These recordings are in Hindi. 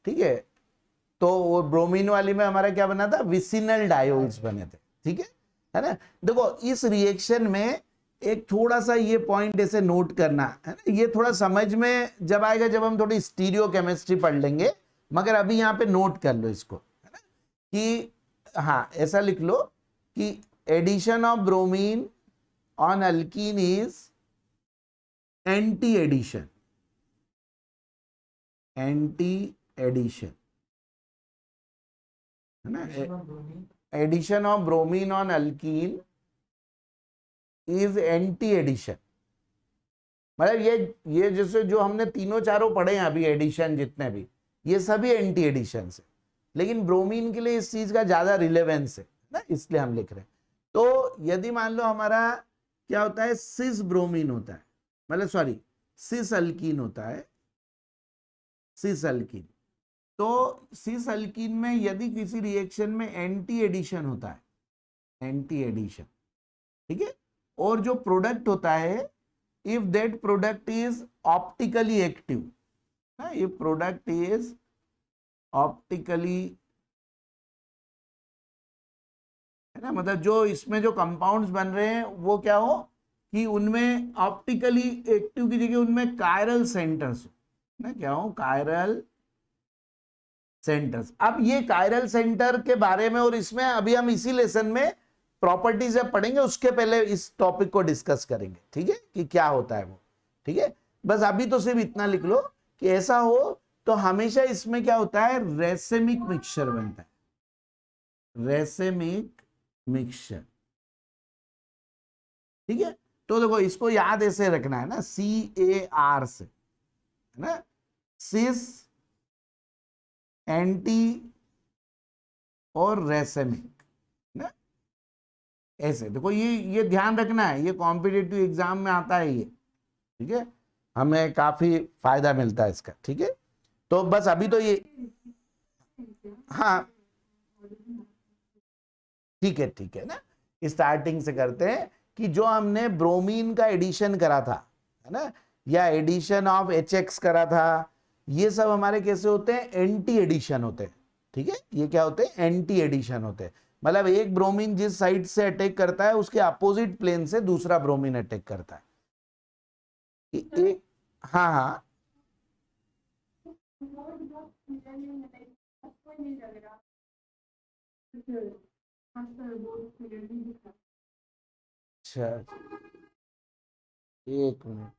ठीक है। तो वो ब्रोमीन वाली में हमारा क्या बना था, विसिनल डायोल्स बने थे, ठीक है ना। देखो इस रिएक्शन में एक थोड़ा सा ये पॉइंट ऐसे नोट करना है ना, ये थोड़ा समझ में जब आएगा जब हम थोड़ी स्टीरियो केमिस्ट्री पढ़ लेंगे, मगर अभी यहाँ पे नोट कर लो इसको, है ना, कि हाँ ऐसा लिख लो कि addition of bromine on alkene is anti addition, anti addition, है ना। Addition of bromine on alkene is anti addition, मतलब ये जैसे जो हमने तीनों चारों पढ़े हैं अभी एडिशन जितने भी, ये सभी एंटी एडिशन है, लेकिन ब्रोमीन के लिए इस चीज का ज्यादा रिलेवेंस है ना, इसलिए हम लिख रहे हैं। तो यदि मान लो हमारा क्या होता है, सिस ब्रोमीन होता है, मतलब सॉरी सिस अल्कीन होता है, सिस अल्कीन। तो सिस अल्कीन में यदि किसी रिएक्शन में एंटी एडिशन होता है, एंटी एडिशन, ठीक है, और जो प्रोडक्ट होता है if that product is optically active, if product is optically, है ना, मतलब जो इसमें जो कंपाउंड्स बन रहे हैं वो क्या हो कि उनमें ऑप्टिकली एक्टिव की जगह उनमें कायरल सेंटर्स, ना क्या हो, कायरल सेंटर्स। अब ये कायरल सेंटर के बारे में और इसमें अभी हम इसी लेसन में प्रॉपर्टीज जब पढ़ेंगे उसके पहले इस टॉपिक को डिस्कस करेंगे, ठीक है, कि क्या होता है वो, ठीक है। बस अभी तो सिर्फ इतना लिख लो कि ऐसा हो तो हमेशा इसमें क्या होता है, रेसेमिक मिक्सचर बनता है, रेसेमिक मिक्सचर, ठीक है। तो देखो इसको याद ऐसे रखना है ना, CAR से, है ना, सिस, एंटी और रेसेमिक ना, ऐसे देखो ये ध्यान रखना है, ये कॉम्पिटिटिव एग्जाम में आता है ये, ठीक है, हमें काफी फायदा मिलता है इसका, ठीक है। तो बस अभी तो ये, हाँ ठीक है ना, स्टार्टिंग से करते हैं कि जो हमने ब्रोमीन का एडिशन करा था, है ना, या एडिशन ऑफ HX करा था, ये सब हमारे कैसे होते हैं, एंटी एडिशन होते हैं, ठीक है। ये क्या होते हैं, एंटी एडिशन होते हैं, मतलब एक ब्रोमीन जिस साइड से अटैक करता है उसके अपोजिट प्लेन से दूसरा ब्रोमीन अटैक करता है। एक, हाँ हाँ अच्छा, एक मिनट,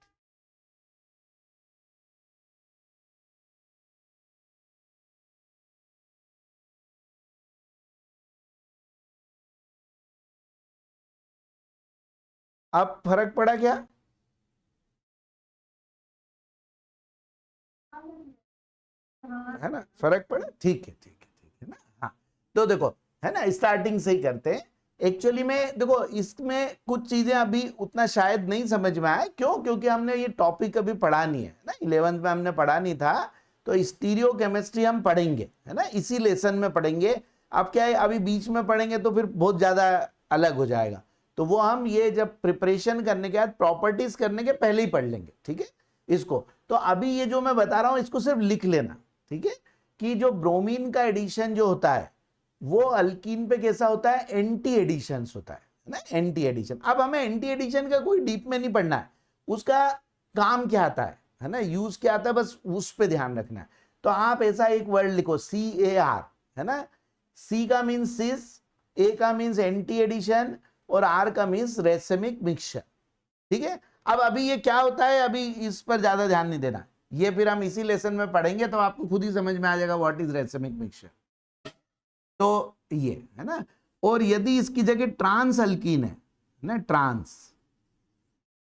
अब फर्क पड़ा क्या, है ना, फर्क पड़ा, ठीक है ना। हाँ तो देखो, है ना, स्टार्टिंग से ही करते हैं। एक्चुअली में देखो इसमें कुछ चीजें अभी उतना शायद नहीं समझ में आए, क्यों, क्योंकि हमने ये टॉपिक अभी पढ़ा नहीं है ना, 11th में हमने पढ़ा नहीं था, तो स्टीरियो केमिस्ट्री हम पढ़ेंगे, है ना, इसी लेसन में पढ़ेंगे। अब क्या है, अभी बीच में पढ़ेंगे तो फिर बहुत ज्यादा अलग हो जाएगा, तो वो हम ये जब प्रिपरेशन करने के बाद प्रॉपर्टीज करने के पहले ही पढ़ लेंगे, ठीक है इसको। तो अभी ये जो मैं बता रहा हूं इसको सिर्फ लिख लेना, ठीक है, कि जो ब्रोमीन का एडिशन जो होता है वो अल्कीन पे कैसा होता है, एंटी एडिशन होता है ना, एंटी एडिशन। अब हमें एंटी एडिशन का कोई डीप में नहीं पढ़ना है, उसका काम क्या आता है ना, यूज क्या आता है, बस उस पे ध्यान रखना है। तो आप ऐसा एक वर्ड लिखो CAR, है ना, C का मीन्स सिस, A का मीन्स एंटी एडिशन और R का मीन्स रेसेमिक मिक्सचर, ठीक है। अब अभी ये क्या होता है, अभी इस पर ज्यादा ध्यान नहीं देना, ये फिर हम इसी लेसन में पढ़ेंगे तो आपको खुद ही समझ में आ जाएगा व्हाट इज रेसेमिक मिक्सचर। तो ये है ना, और यदि इसकी जगह ट्रांस अल्कीन है ना, ट्रांस,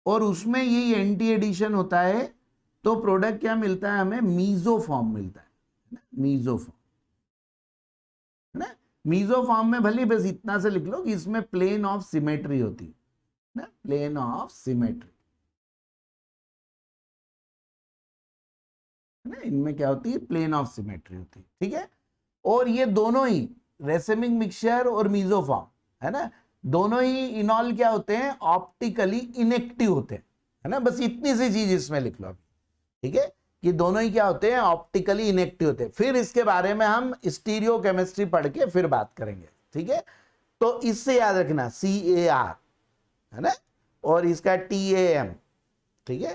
और उसमें ये एंटी एडिशन होता है, तो प्रोडक्ट क्या मिलता है हमें, मीजोफॉर्म मिलता है ना, मीजोफॉर्म, है ना। मीजोफॉर्म में भले बस इतना से लिख लो कि इसमें प्लेन ऑफ सिमेट्री होती है ना, प्लेन ऑफ सिमेट्री, है ना, इनमें क्या होती है, प्लेन ऑफ सिमेट्री होती है, ठीक है। और ये दोनों ही रेसेमिक मिक्सचर और मीजोफॉर्म, है ना, दोनों ही इनॉल क्या होते हैं, ऑप्टिकली इनएक्टिव होते हैं, है ना, बस इतनी सी चीज इसमें लिख लो अभी, ठीक है, कि दोनों ही क्या होते हैं, ऑप्टिकली इनएक्टिव होते हैं। फिर इसके बारे में हम स्टीरियो केमिस्ट्री पढ़ के फिर बात करेंगे, ठीक है। तो इससे याद रखना CAR है ना, और इसका TAM, ठीक है,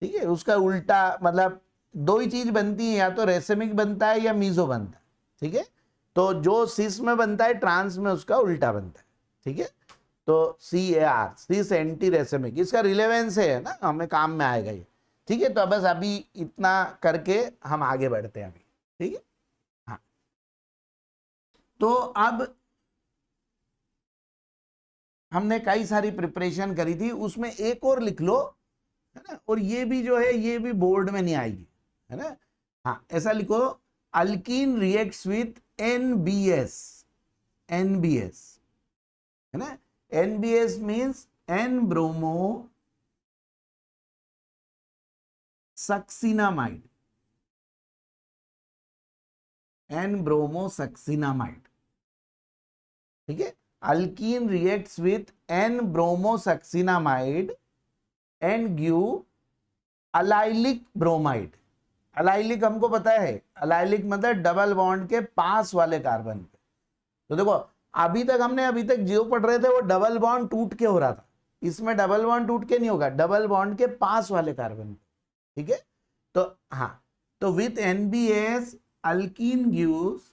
ठीक है। उसका उल्टा मतलब दो ही चीज बनती है, या तो रेसेमिक बनता है या मीजो बनता है, ठीक है। तो जो सिस में बनता है ट्रांस में उसका उल्टा बनता है, ठीक है। तो CAR, सिस एंटी रेसेमिक, इसका रिलेवेंस है ना, हमें काम में आएगा ये, ठीक है। तो बस अभी इतना करके हम आगे बढ़ते हैं अभी, ठीक है। हाँ, तो अब हमने कई सारी प्रिपरेशन करी थी, उसमें एक और लिख लो, है ना। और ये भी जो है ये भी बोर्ड में नहीं आएगी, है ना। हाँ, ऐसा लिखो, alkene reacts with NBS, NBS, है ना। NBS means N bromo succinimide, N bromo succinimide, ठीक है। Alkene reacts with N bromo succinimide and give allylic bromide. Allylic हमको पता है, अलाइलिक मतलब डबल बॉन्ड के पास वाले कार्बन पे। तो देखो अभी तक जो पढ़ रहे थे वो डबल बॉन्ड टूट के हो रहा था, इसमें डबल बॉन्ड टूट के नहीं होगा, डबल बॉन्ड के पास वाले कार्बन पे, ठीक है। तो हाँ, तो with NBS alkyne gives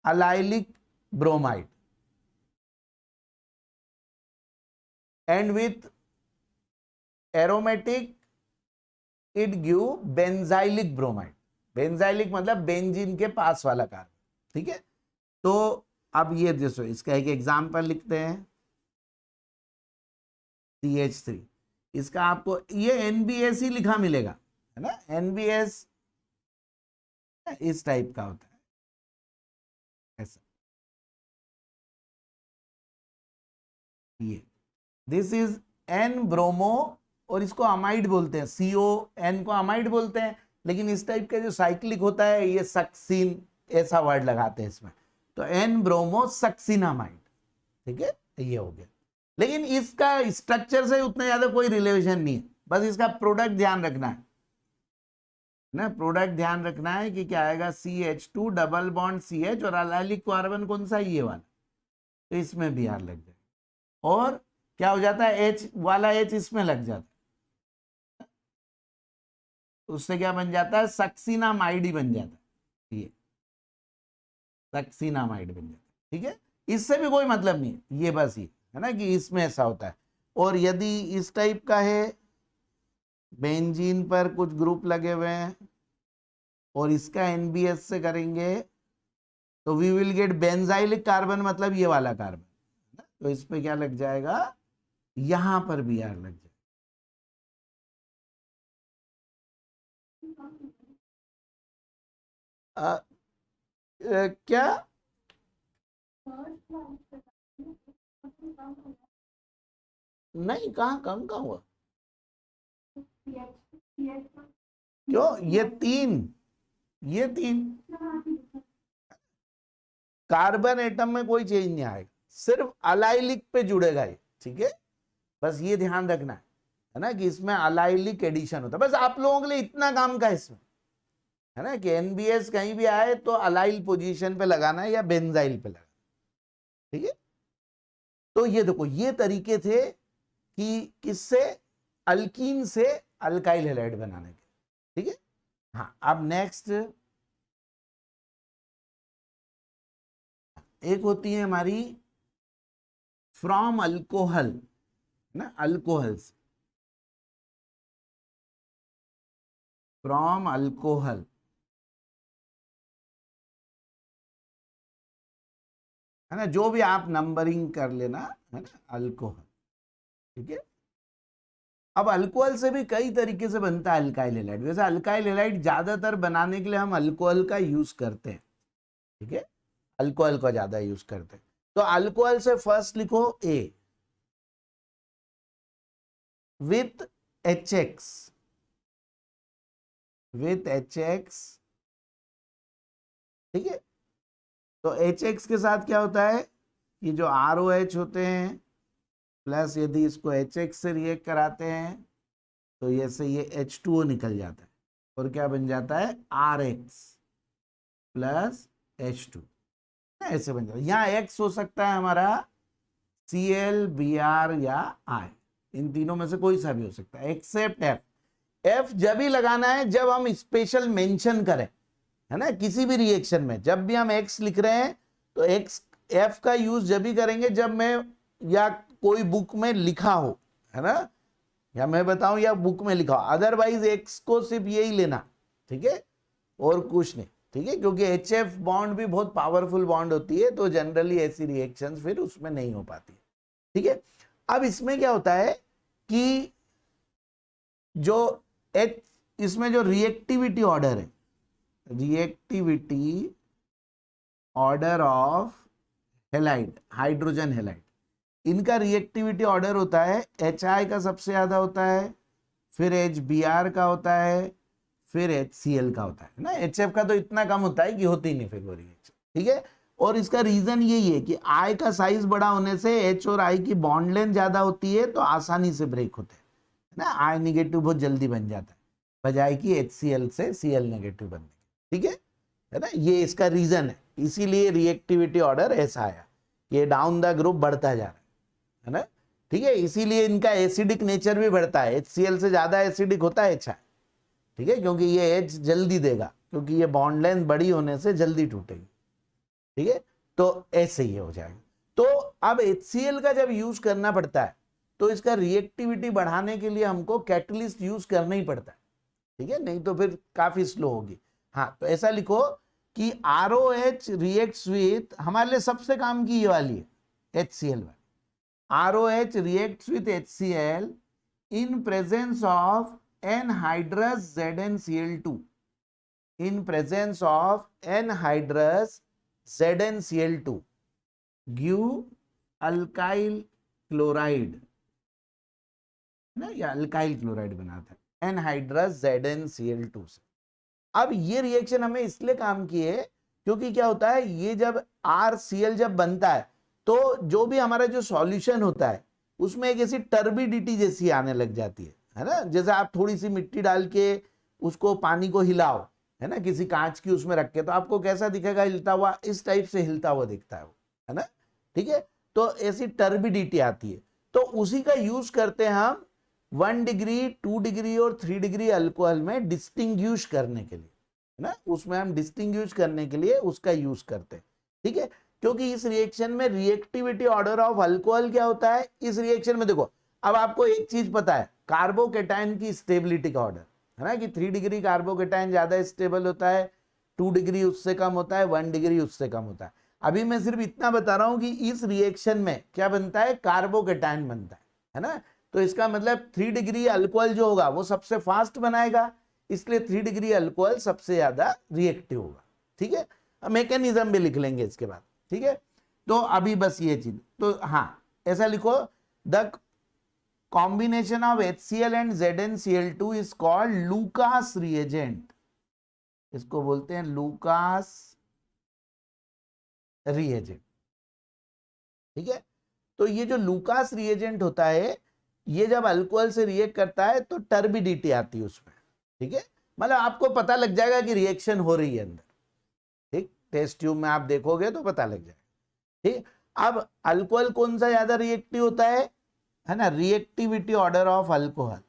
allylic bromide and with aromatic it give benzylic bromide. Benzylic मतलब बेंजीन के पास वाला कार्बन, ठीक है। तो अब ये जैसे इसका एक एग्जांपल लिखते हैं, CH3, इसका आपको ये NBS ही लिखा मिलेगा, है ना। NBS इस टाइप का होता है, ऐसा, ये दिस इज N ब्रोमो, और इसको अमाइड बोलते हैं, CON को अमाइड बोलते हैं, लेकिन इस टाइप का जो साइक्लिक होता है ये सक्सिन, ऐसा वर्ड लगाते हैं इसमें। तो N ब्रोमो सक्सिनामाइड, ठीक है, ये हो गया। लेकिन इसका स्ट्रक्चर से उतना ज्यादा कोई रिलेशन नहीं है, बस इसका प्रोडक्ट ध्यान रखना है ना। प्रोडक्ट ध्यान रखना है कि क्या आएगा, CH2 डबल बॉन्ड CH, और अलाइलिक कार्बन कौन सा, ये वाला, तो इसमें भी R लग जाए, और क्या हो जाता है, H वाला H इसमें लग जाता है, उससे क्या बन जाता है, सक्सिनामाइड ही बन जाता है, ये सक्सिनामाइड बन जाता है, ठीक है। इससे भी कोई मतलब नहीं है, ये बस ये है ना कि इसमें ऐसा होता है। और यदि इस टाइप का है, बेंजीन पर कुछ ग्रुप लगे हुए हैं और इसका NBS से करेंगे, तो we will get benzylic carbon, मतलब ये वाला कार्बन, तो इस पे क्या लग जाएगा, यहां पर भी R लग जाएगा। क्या, नहीं, कहाँ कम का हुआ, क्यों, ये तीन कार्बन एटम में कोई चेंज नहीं आएगा, सिर्फ अलाइलिक पे जुड़ेगा ये, ठीक है। बस ये ध्यान रखना है ना कि इसमें अलाइलिक एडिशन होता है, बस आप लोगों के लिए इतना काम का इसमें, है ना, कि NBS कहीं भी आए तो अलाइल पोजीशन पे लगाना है या बेंजाइल पे लगाना, ठीक है। तो ये देखो, ये तरीके थे कि किससे, अल्कीन से अल्काइल हैलाइड बनाने के, ठीक है। हाँ, अब नेक्स्ट एक होती है हमारी फ्रॉम अल्कोहल, ना, अल्कोहल्स, फ्रॉम अल्कोहल, है ना, जो भी आप नंबरिंग कर लेना, है ना, अल्कोहल, ठीक है। अब अल्कोहल से भी कई तरीके से बनता है अल्काइल हैलाइड, वैसे अल्काइल हैलाइड ज्यादातर बनाने के लिए हम अल्कोहल का यूज करते हैं, ठीक है, अल्कोहल का ज्यादा यूज करते हैं। तो अल्कोहल से फर्स्ट लिखो A with HX, with HX, ठीक है। तो HX के साथ क्या होता है कि जो ROH होते हैं प्लस यदि इसको HX से रिएक्ट कराते हैं तो ये से ये H2O निकल जाता है और क्या बन जाता है RX प्लस H2, ऐसे बन जाता है। यहाँ X हो सकता है हमारा Cl Br या I, इन तीनों में से कोई सा भी हो सकता है एक्सेप्ट F। F जब ही लगाना है जब हम स्पेशल मेंशन करें, है ना, किसी भी रिएक्शन में जब भी हम X लिख रहे हैं तो X F का यूज जब भी करेंगे जब मैं या कोई बुक में लिखा हो, है ना, या मैं बताऊं या बुक में लिखा हो, अदरवाइज X को सिर्फ यही लेना, ठीक है, और कुछ नहीं, ठीक है, क्योंकि HF बॉन्ड भी बहुत पावरफुल बॉन्ड होती है तो जनरली ऐसी रिएक्शंस फिर उसमें नहीं हो पाती, ठीक है। अब इसमें क्या होता है कि जो इसमें जो रिएक्टिविटी ऑर्डर है, reactivity order of halide, hydrogen halide, इनका रिएक्टिविटी ऑर्डर होता है HI का सबसे ज्यादा होता है, फिर HBr का होता है, फिर HCl का होता है ना। HF का तो इतना कम होता है कि होती नहीं फिर वो रिएक्शन, ठीक है। और इसका रीजन यही है कि I का साइज बड़ा होने से H और I की बॉन्ड लेंथ ज्यादा होती है तो आसानी से ब्रेक होते हैं ना, I नेगेटिव बहुत जल्दी बन जाता है बजाय कि HCl से Cl नेगेटिव बनने, ठीक है ना, ये इसका रीजन है। इसीलिए रिएक्टिविटी ऑर्डर ऐसा आया, ये डाउन द ग्रुप बढ़ता जा रहा है ना, ठीक है। इसीलिए इनका एसिडिक नेचर भी बढ़ता है, HCl से ज्यादा एसिडिक होता है HI, ठीक है, क्योंकि ये H जल्दी देगा, क्योंकि ये बॉन्ड लेंथ बड़ी होने से जल्दी टूटेगी, ठीक है। तो ऐसे ही हो जाएगा। तो अब HCl का जब यूज करना पड़ता है तो इसका रिएक्टिविटी बढ़ाने के लिए हमको कैटलिस्ट यूज करना ही पड़ता है, ठीक है, नहीं तो फिर काफी स्लो होगी। हाँ, तो ऐसा लिखो कि ROH रिएक्ट्स विथ, हमारे लिए सबसे काम की ये वाली है HCl वाली, ROH reacts with HCl in presence of anhydrous ZnCl2, in presence of anhydrous ZnCl2 give alkyl chloride ना, या अल्काइल क्लोराइड बनाता है एनहाइड्रस ZnCl2 से। अब ये रिएक्शन हमें इसलिए काम की है क्योंकि क्या होता है, ये जब RCl जब बनता है तो जो भी हमारा जो सॉल्यूशन होता है उसमें एक ऐसी टर्बिडिटी जैसी आने लग जाती है ना, जैसे आप थोड़ी सी मिट्टी डाल के उसको पानी को हिलाओ, है ना, किसी कांच की उसमें रख के, तो आपको कैसा दिखेगा हिलता हुआ, इस टाइप से हिलता हुआ दिखता है ना, ठीक है। तो ऐसी टर्बिडिटी आती है, तो उसी का यूज करते हैं हम 1 डिग्री 2 डिग्री और 3 डिग्री अल्कोहल में डिस्टिंग्विश करने के लिए, है ना, उसमें हम डिस्टिंग्विश करने के लिए उसका यूज करते हैं, ठीक है। क्योंकि इस रिएक्शन में रिएक्टिविटी ऑर्डर ऑफ अल्कोहल क्या होता है, इस रिएक्शन में देखो, अब आपको एक चीज पता है, कार्बोकेटाइन की स्टेबिलिटी का ऑर्डर, है ना, कि 3 डिग्री कार्बोकेटाइन ज्यादा स्टेबल होता है, 2 डिग्री उससे कम होता है, 1 डिग्री उससे कम होता है। अभी मैं सिर्फ इतना बता रहा हूं कि इस रिएक्शन में क्या बनता है, कार्बोकेटाइन बनता है ना, तो इसका मतलब 3 डिग्री अल्कोहल जो होगा वो सबसे फास्ट बनाएगा, इसलिए 3 डिग्री अल्कोहल सबसे ज्यादा रिएक्टिव होगा, ठीक है। मैकेनिज्म भी लिख लेंगे इसके बाद, ठीक है। तो अभी बस ये चीज, तो हाँ ऐसा लिखो, the combination of HCl and ZnCl2 is called Lucas reagent, इसको बोलते हैं लूकास रिएजेंट, ठीक है। तो ये जो लूकास रिएजेंट होता है, ये जब अल्कोहल से रिएक्ट करता है तो टर्बिडिटी आती है उसमें, ठीक है, मतलब आपको पता लग जाएगा कि रिएक्शन हो रही है अंदर, ठीक, टेस्ट ट्यूब में आप देखोगे तो पता लग जाएगा, ठीक। अब अल्कोहल कौन सा ज्यादा रिएक्टिव होता है ना, reactivity order of alcohol,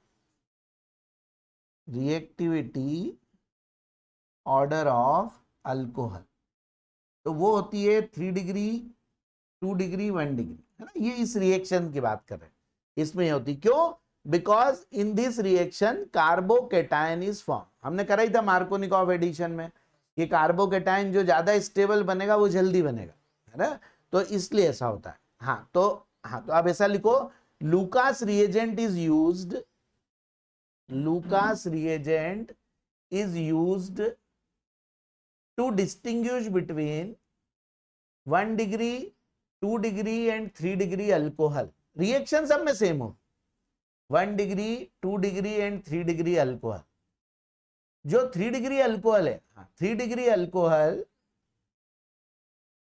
reactivity order of alcohol, तो वो होती है 3 डिग्री 2 डिग्री 1 डिग्री, है ना, ये इस रिएक्शन की बात कर रहे हैं, इसमें होती, क्यों, because in this reaction carbocation is form, हमने करा ही था मार्कोनिकॉफ एडिशन में कि कार्बोकेटाइन जो ज्यादा स्टेबल बनेगा वो जल्दी बनेगा, है ना, तो इसलिए ऐसा होता है। हाँ तो अब ऐसा लिखो, Lucas reagent is used, Lucas reagent is used to distinguish between 1 degree 2 degree and 3 degree alcohol, reaction सब में सेम हो, 1 degree 2 degree and 3 degree alcohol, जो 3 डिग्री अल्कोहल है, 3 degree alcohol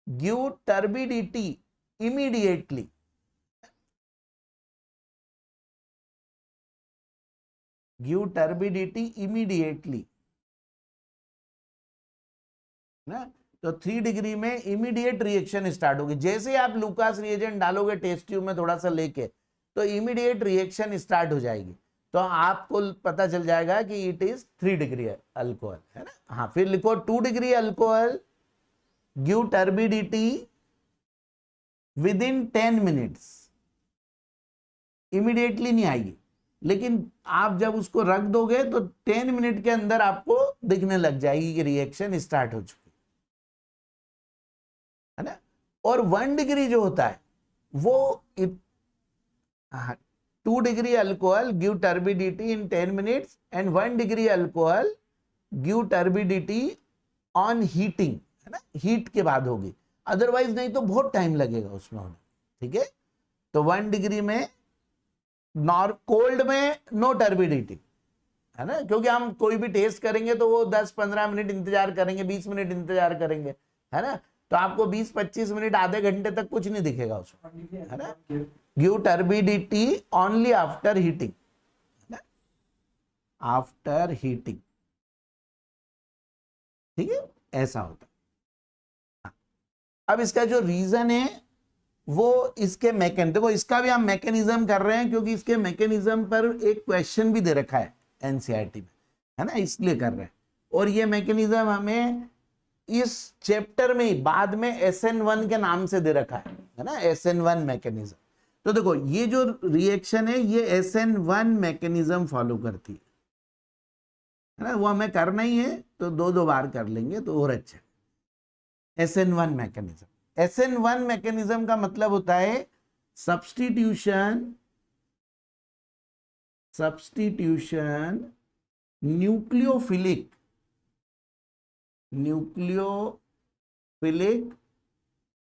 give turbidity immediately, give turbidity immediately ना, तो 3 डिग्री में इमीडिएट रिएक्शन स्टार्ट होगी। जैसे ही आप लुकास रिएजेंट डालोगे टेस्ट ट्यूब में थोड़ा सा लेके, तो इमीडिएट रिएक्शन स्टार्ट हो जाएगी, तो आपको पता चल जाएगा कि इट इज 3 डिग्री अल्कोहल, है ना। हाँ, फिर लिखो 2 degree alcohol give turbidity with in 10 minutes. Immediately नहीं आएगी, लेकिन आप जब उसको रख दोगे तो 10 मिनट के अंदर आपको दिखने लग जाएगी कि रिएक्शन स्टार्ट हो चुकी है ना। और 1 डिग्री जो होता है वो 2 degree alcohol give turbidity in 10 minutes and 1 degree alcohol give turbidity on heating, है ना, हीट के बाद होगी, अदरवाइज नहीं तो बहुत टाइम लगेगा उसमें होने, ठीक है। तो 1 डिग्री में कोल्ड में नो टर्बिडिटी, है ना, क्योंकि हम कोई भी टेस्ट करेंगे तो वो 10-15 मिनट इंतजार करेंगे, 20 मिनट इंतजार करेंगे, है ना, तो आपको 20-25 मिनट आधे घंटे तक कुछ नहीं दिखेगा उसमें, है ना। Give turbidity only after heating, है ना, आफ्टर हीटिंग, ठीक है, ऐसा होता है। अब इसका जो रीजन है वो इसके देखो इसका भी हम मैकेनिज्म कर रहे हैं, क्योंकि इसके मैकेनिज्म पर एक क्वेश्चन भी दे रखा है एनसीईआरटी में, है ना, इसलिए कर रहे हैं। और ये मैकेनिज्म हमें इस चैप्टर में ही बाद में SN1 के नाम से दे रखा है ना, SN1 मैकेनिज्म। तो देखो ये जो रिएक्शन है ये SN1 मैकेनिज्म फॉलो करती है ना, वो हमें करना ही है तो 2 बार कर लेंगे तो और अच्छा। SN1 मैकेनिज्म, SN1 मैकेनिज्म का मतलब होता है सब्स्टिट्यूशन न्यूक्लियोफिलिक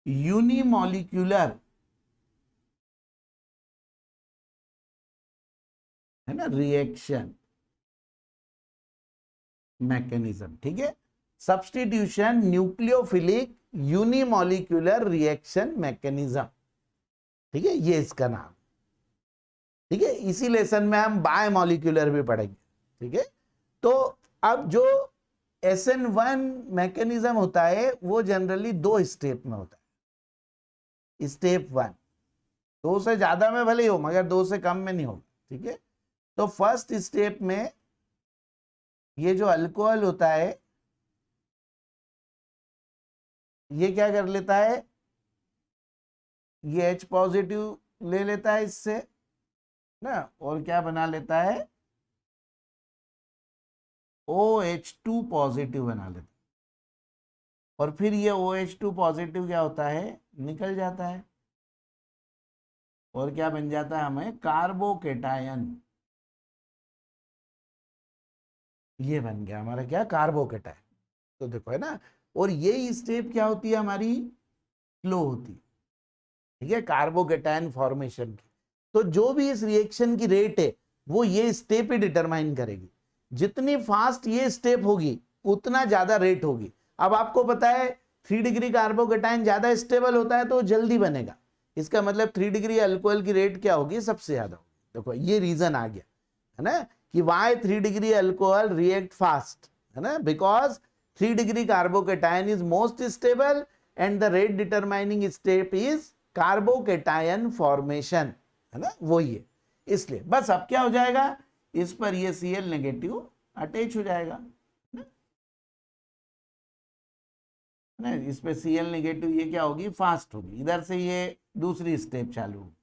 यूनिमॉलिक्यूलर, है ना, रिएक्शन मैकेनिज्म, ठीक है। Substitution nucleophilic unimolecular reaction mechanism, ठीक है, ये इसका नाम, ठीक है। इसी लेसन में हम बायोमॉलिक्यूलर भी पढ़ेंगे, ठीक है। तो अब जो SN1 मैकेनिज्म होता है वो जनरली 2 स्टेप में होता है। स्टेप 1, 2 से ज्यादा में भले ही हो मगर 2 से कम में नहीं होगा, ठीक है। तो फर्स्ट स्टेप में ये जो अल्कोहल होता है ये क्या कर लेता है, ये H पॉजिटिव ले लेता है इससे ना, और क्या बना लेता है, OH2 पॉजिटिव बना लेता है, और फिर ये OH2 पॉजिटिव क्या होता है, निकल जाता है, और क्या बन जाता है हमें, कार्बोकेटायन। ये बन गया हमारा क्या, कार्बोकेटायन। तो देखो, है ना, और ये स्टेप क्या होती है हमारी, स्लो होती है, ठीक है, कार्बोकेटायन फॉर्मेशन की। तो जो भी इस रिएक्शन की रेट है वो ये स्टेप ही डिटरमाइन करेगी। जितनी फास्ट ये स्टेप होगी उतना ज्यादा रेट होगी। अब आपको पता है 3 डिग्री कार्बोकेटायन ज्यादा स्टेबल होता है तो जल्दी बनेगा, इसका मतलब 3 डिग्री अल्कोहल की रेट क्या होगी, सबसे ज्यादा होगी। देखो ये रीजन आ गया, है ना, कि why 3 degree alcohol react fast, है ना, because 3 degree carbocation is most stable and the rate determining step is carbocation formation, है ना, वो ये। इसलिए बस अब क्या हो जाएगा, इस पर ये Cl नेगेटिव अटैच हो जाएगा ना, इस पे Cl नेगेटिव ये क्या होगी, फास्ट होगी, इधर से ये दूसरी स्टेप चालू होगी,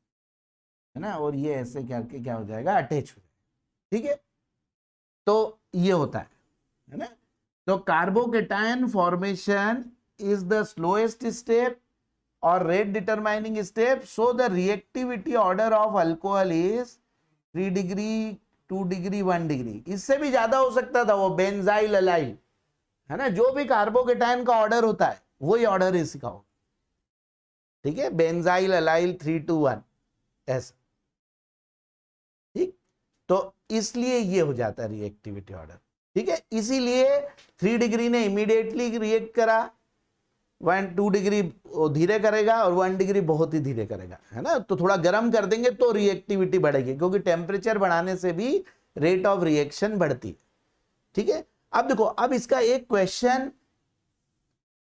है ना, और ये ऐसे करके क्या हो जाएगा, अटैच हो जाएगा, ठीक है। तो ये होता है ना। तो carbocation formation is the slowest step और rate determining step, so the reactivity order of alcohol is 3 degree 2 degree 1 degree. इससे भी ज्यादा हो सकता था, वो बेंजाइल अलाइल, है ना, जो भी कार्बोकेटायन का ऑर्डर होता है वही ऑर्डर इसका हो, ठीक है, बेंजाइल अलाइल 3 to 1 ऐसा, ठीक। तो इसलिए ये हो जाता है रिएक्टिविटी ऑर्डर, ठीक है। इसीलिए 3 डिग्री ने इमीडिएटली रिएक्ट करा, 2 डिग्री धीरे करेगा और 1 डिग्री बहुत ही धीरे करेगा, है ना। तो थोड़ा गर्म कर देंगे तो रिएक्टिविटी बढ़ेगी, क्योंकि टेम्परेचर बढ़ाने से भी रेट ऑफ रिएक्शन बढ़ती है। ठीक है, अब देखो, अब इसका एक क्वेश्चन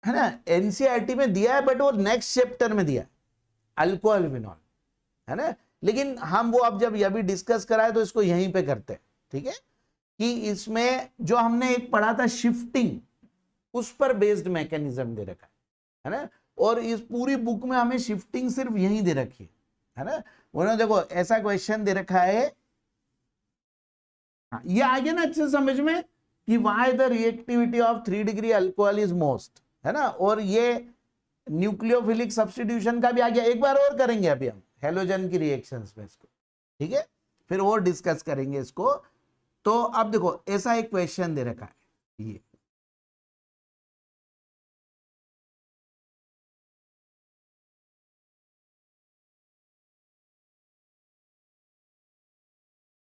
है ना एनसीईआरटी में दिया है, बट वो नेक्स्ट चैप्टर में दिया है, अल्कोहल फिनॉल, है ना। लेकिन हम वो अब जब ये भी डिस्कस कराए तो इसको यहीं पे करते हैं। ठीक है, कि इसमें जो हमने एक पढ़ा था शिफ्टिंग, उस पर बेस्ड मैकेनिज्म दे रखा है ना। और इस पूरी बुक में हमें शिफ्टिंग सिर्फ यहीं दे रखी है ना। उन्होंने देखो ऐसा क्वेश्चन दे रखा है, हाँ, ये आ गया ना अच्छे समझ में, कि why the reactivity of 3 degree alcohol is most, है ना। और ये न्यूक्लियोफिलिक सब्स्टिट्यूशन का भी आ गया। एक बार और करेंगे अभी हम हेलोजन की रिएक्शंस में इसको, ठीक है, फिर और डिस्कस करेंगे इसको। तो अब देखो ऐसा एक क्वेश्चन दे रखा है, ये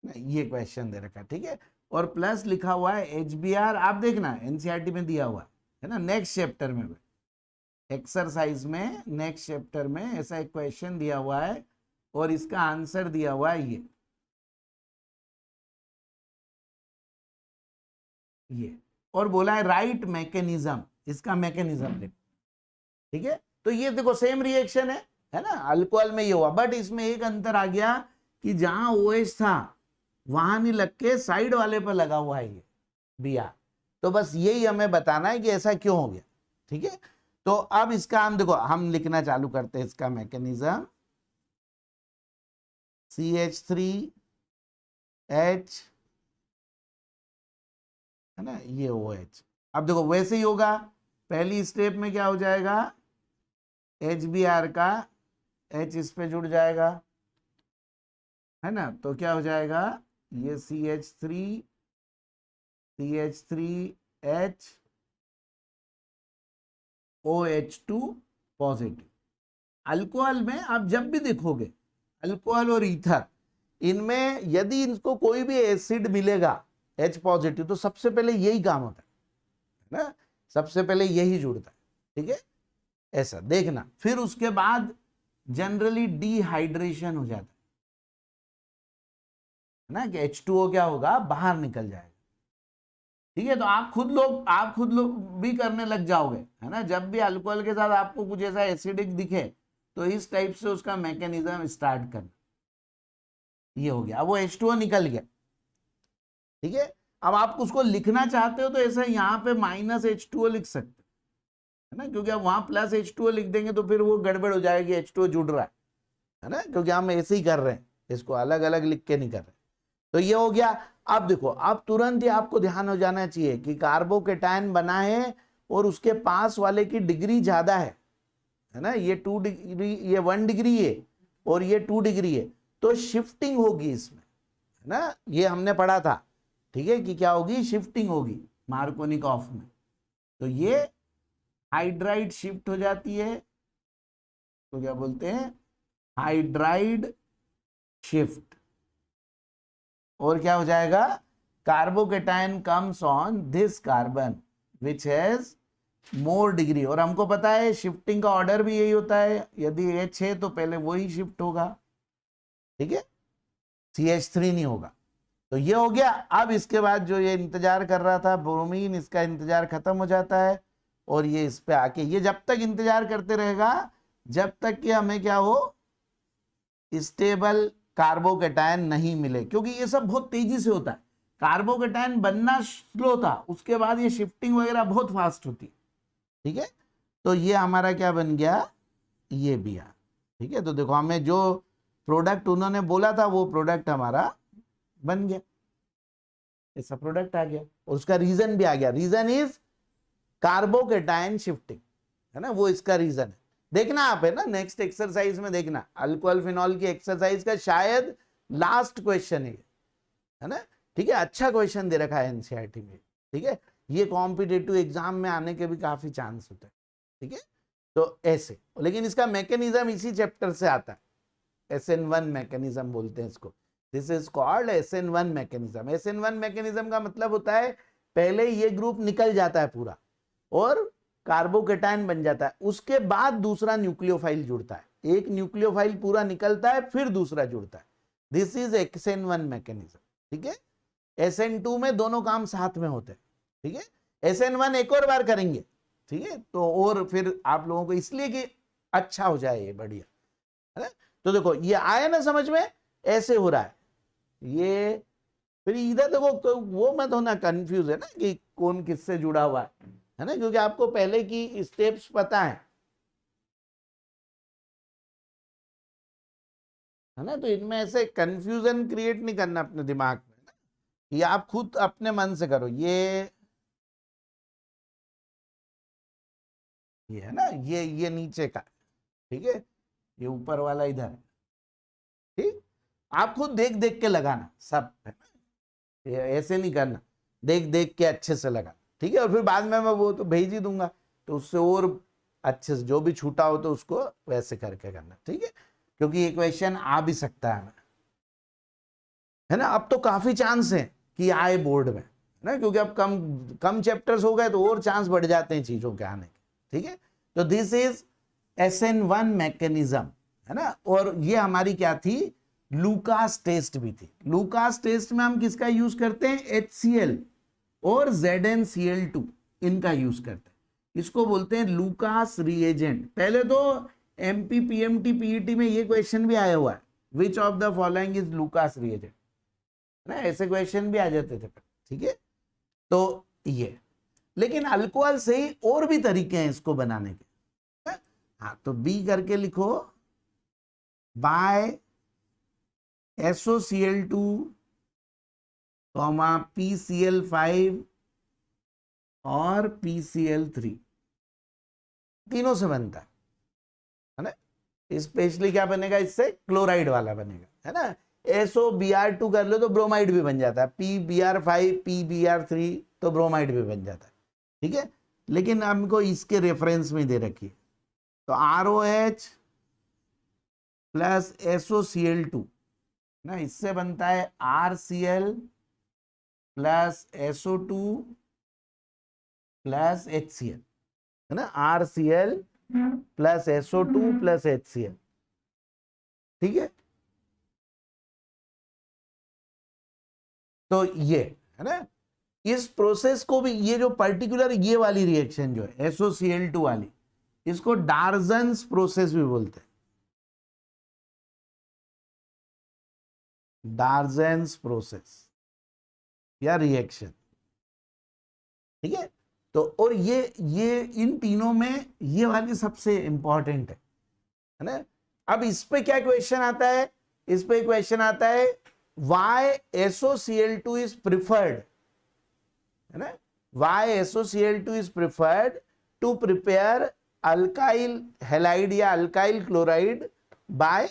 ये क्वेश्चन दे रखा है, ठीक है। और प्लस लिखा हुआ है HBr, आप देखना एनसीईआरटी में दिया हुआ है ना, नेक्स्ट चैप्टर में एक्सरसाइज में नेक्स्ट चैप्टर में ऐसा एक क्वेश्चन दिया हुआ है और इसका आंसर दिया हुआ है ये और बोला है राइट मैकेनिज्म, इसका मैकेनिज्म देखो, ठीक है। तो ये देखो सेम रिएक्शन है ना, अल्कोहल में ये हुआ, बट इसमें एक अंतर आ गया कि जहां OH था वहां नहीं लग के साइड वाले पर लगा हुआ है ये Br। तो बस यही हमें बताना है कि ऐसा क्यों हो गया, ठीक है। तो अब इसका हम देखो हम लिखना चालू करते हैं इसका मैकेनिज्म, CH3H है ना, ये OH। अब देखो वैसे ही होगा, पहली स्टेप में क्या हो जाएगा, HBr का H इस पे जुड़ जाएगा, है ना। तो क्या हो जाएगा, ये CH3H OH2 पॉजिटिव। अल्कोहल में आप जब भी देखोगे, अल्कोहल और ईथर, इनमें यदि इनको कोई भी एसिड मिलेगा H पॉजिटिव, तो सबसे पहले यही काम होता है ना, सबसे पहले यही जुड़ता है, ठीक है। ऐसा देखना, फिर उसके बाद जनरली डिहाइड्रेशन हो जाता है ना, कि H2O क्या होगा, बाहर निकल जाएगा, ठीक है। तो आप खुद लोग भी करने लग जाओगे, है ना। जब भी अल्कोहल के साथ आपको कुछ ऐसा एसिडिक दिखे तो इस टाइप से उसका मैकेनिज्म स्टार्ट करना। ये हो गया, अब वो H2O निकल गया, ठीक है। अब आप उसको लिखना चाहते हो तो ऐसा यहाँ पे -H2O लिख सकते है ना, क्योंकि अब वहां +H2O लिख देंगे तो फिर वो गड़बड़ हो जाएगी, H2O जुड़ रहा है ना, क्योंकि हम ऐसे ही कर रहे हैं, इसको अलग अलग लिख के नहीं कर रहे। तो ये हो गया। अब देखो, अब तुरंत ही आपको ध्यान हो जाना चाहिए कि कार्बोकेटायन बना है और उसके पास वाले की डिग्री ज्यादा है ना, ये 2 डिग्री, ये 1 डिग्री है और ये 2 डिग्री है, तो शिफ्टिंग होगी इसमें, है ना। ये हमने पढ़ा था, ठीक है, कि क्या होगी, शिफ्टिंग होगी मार्कोनिक ऑफ में। तो ये हाइड्राइड शिफ्ट हो जाती है, तो क्या बोलते हैं, हाइड्राइड शिफ्ट। और क्या हो जाएगा, carbocation comes on this carbon which has more degree. और हमको पता है शिफ्टिंग का ऑर्डर भी यही होता है, यदि H है तो पहले वही शिफ्ट होगा, ठीक है, CH3 नहीं होगा। तो ये हो गया। अब इसके बाद जो ये इंतजार कर रहा था ब्रोमीन, इसका इंतजार खत्म हो जाता है और ये इस पे आके, ये जब तक इंतजार करते रहेगा जब तक कि हमें क्या हो, स्टेबल कार्बोकेटायन नहीं मिले, क्योंकि ये सब बहुत तेजी से होता है। कार्बोकेटायन बनना स्लो था, उसके बाद ये शिफ्टिंग वगैरह बहुत फास्ट होती है, ठीक है। तो ये हमारा क्या बन गया, ये Br, ठीक है। तो देखो हमें जो प्रोडक्ट उन्होंने बोला था वो प्रोडक्ट हमारा बन गया, ऐसा प्रोडक्ट आ गया। और उसका रीजन भी आ गया, रीजन इज कार्बोकेटायन शिफ्टिंग, है ना, वो इसका रीजन है। देखना आप, है ना, नेक्स्ट एक्सरसाइज में देखना, अल्कोहल फिनॉल की एक्सरसाइज का शायद लास्ट क्वेश्चन है ना, ठीक है। अच्छा क्वेश्चन दे रखा है एनसीईआरटी में, ठीक है। ये कॉम्पिटिटिव एग्जाम में आने के भी काफी चांस होते हैं, ठीक है। तो ऐसे, लेकिन इसका मैकेनिज्म इसी चैप्टर से आता है, SN1 मैकेनिज्म बोलते हैं इसको, this is called SN1 mechanism. SN1 mechanism का मतलब होता है पहले ये ग्रुप निकल जाता है पूरा और कार्बोकेटायन बन जाता है, उसके बाद दूसरा न्यूक्लियोफाइल जुड़ता है, एक न्यूक्लियोफाइल पूरा निकलता है फिर दूसरा जुड़ता है, दिस इज SN1 मैकेनिज्म, ठीक है। SN2 में दोनों काम साथ में होते हैं, ठीक है। SN1 एक और बार करेंगे, ठीक है, तो और फिर आप लोगों को इसलिए कि अच्छा हो जाए ये, बढ़िया है ना। तो देखो ये आया ना समझ में, ऐसे हो रहा है ये। फिर इधर देखो तो वो मत होना कंफ्यूज है ना कि कौन किससे जुड़ा हुआ है ना, क्योंकि आपको पहले की स्टेप्स पता है ना। तो इनमें ऐसे कंफ्यूजन क्रिएट नहीं करना अपने दिमाग में ना, ये आप खुद अपने मन से करो। ये है ना, ये नीचे का, ठीक है, ये ऊपर वाला इधर है, ठीक। आप खुद देख देख के लगाना सब, है ना, ये ऐसे नहीं करना, देख देख के अच्छे से लगा, ठीक है। और फिर बाद में मैं वो तो भेज ही दूंगा, तो उससे और अच्छे से जो भी छूटा हो तो उसको वैसे करके करना, ठीक है, क्योंकि ये क्वेश्चन आ भी सकता है ना। अब तो काफी चांस है कि आए बोर्ड में, है ना, क्योंकि अब कम कम चैप्टर्स हो गए तो और चांस बढ़ जाते हैं चीजों के आने के, ठीक है। तो दिस इज SN1 मैकेनिज्म, है ना। और ये हमारी क्या थी, लूकास टेस्ट भी थी। लूकास टेस्ट में हम किसका यूज करते हैं, HCl और ZnCl2 इनका यूज करते हैं। इसको बोलते हैं लूकास रिएजेंट। पहले तो MP PMT PET में ये क्वेश्चन भी आया हुआ है, विच of the following is Lucas reagent, ना, ऐसे क्वेश्चन भी आ जाते थे, ठीक है। तो ये, लेकिन अल्कोहल से ही और भी तरीके हैं इसको बनाने के, हाँ, तो B करके लिखो, बाय SOCl2, PCl5 और PCl3, तीनों से बनता है ना। स्पेशली क्या बनेगा इससे, क्लोराइड वाला बनेगा, है ना। SOBr2 कर लो तो ब्रोमाइड भी बन जाता है, PBr5 PBr3 तो ब्रोमाइड भी बन जाता है, ठीक है। लेकिन हमको इसके रेफरेंस में दे रखिए, तो ROH प्लस SOCl2 ना, इससे बनता है RCl plus SO2 plus HCl, है ना, RCl plus SO2 plus HCl, ठीक है। तो ये है ना, इस प्रोसेस को भी, ये जो पर्टिकुलर ये वाली रिएक्शन जो है SOCl2 वाली, इसको डार्जन्स प्रोसेस भी बोलते हैं, डार्जन्स प्रोसेस या रिएक्शन, ठीक है। तो और ये इन तीनों में ये वाली सबसे इंपॉर्टेंट है ना। अब इस पे क्या क्वेश्चन आता है, इस पे क्वेश्चन आता है why SOCl2 is preferred, है ना, why SOCl2 is preferred to prepare alkyl halide या अल्काइल क्लोराइड बाय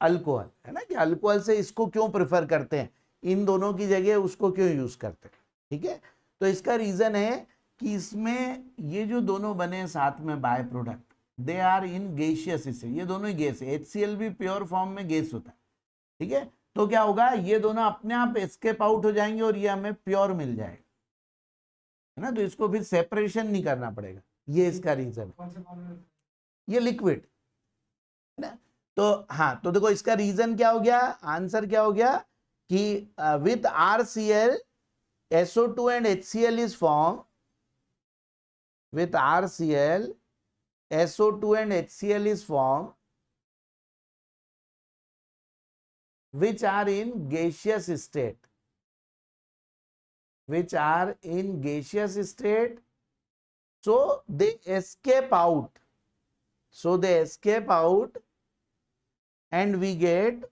अल्कोहल, है ना, कि अल्कोहल से इसको क्यों प्रेफर करते हैं, इन दोनों की जगह उसको क्यों यूज करते हैं, ठीक है। तो इसका रीजन है कि इसमें ये जो दोनों बने साथ में by product, they are in gaseous, इससे ये दोनों ही गैस है, HCl भी प्योर फॉर्म में गैस होता है, ठीक है। तो क्या होगा, ये दोनों अपने आप एस्केप आउट हो जाएंगे और ये हमें प्योर मिल जाएगा, है ना। तो इसको फिर सेपरेशन नहीं करना पड़ेगा, ये इसका रीजन है, ये लिक्विड, है ना। तो हाँ, तो देखो इसका रीजन क्या हो गया, आंसर क्या हो गया कि with RCl SO2 and HCl is form, with RCl SO2 and HCl is formed, which are in gaseous state, which are in gaseous state, so they escape out, so they escape out and we get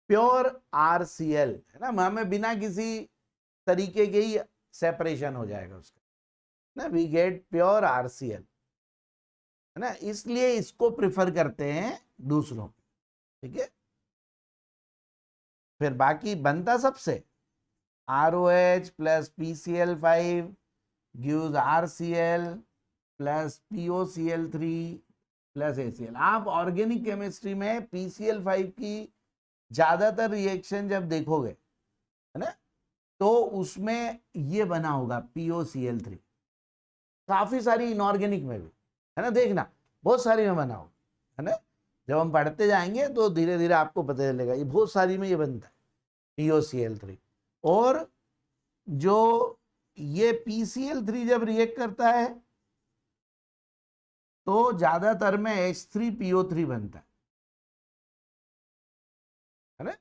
pure RCl, है ना, हमें बिना किसी तरीके के ही सेपरेशन हो जाएगा उसका ना, वी गेट प्योर RCl, है ना, इसलिए इसको प्रिफर करते हैं दूसरों, ठीक है। फिर बाकी बनता सबसे ROH plus PCl5 gives RCl plus POCl3 plus ACl। आप ऑर्गेनिक केमिस्ट्री में PCl5 की ज्यादातर रिएक्शन जब देखोगे, है ना, तो उसमें ये बना होगा POCl3, काफी सारी इनऑर्गेनिक में भी, है ना, देखना बहुत सारी में बना होगा, है ना। जब हम पढ़ते जाएंगे तो धीरे धीरे आपको पता चलेगा, ये बहुत सारी में ये बनता है POCl3, और जो ये PCl3 जब रिएक्ट करता है तो ज्यादातर में H3PO3 बनता है ना।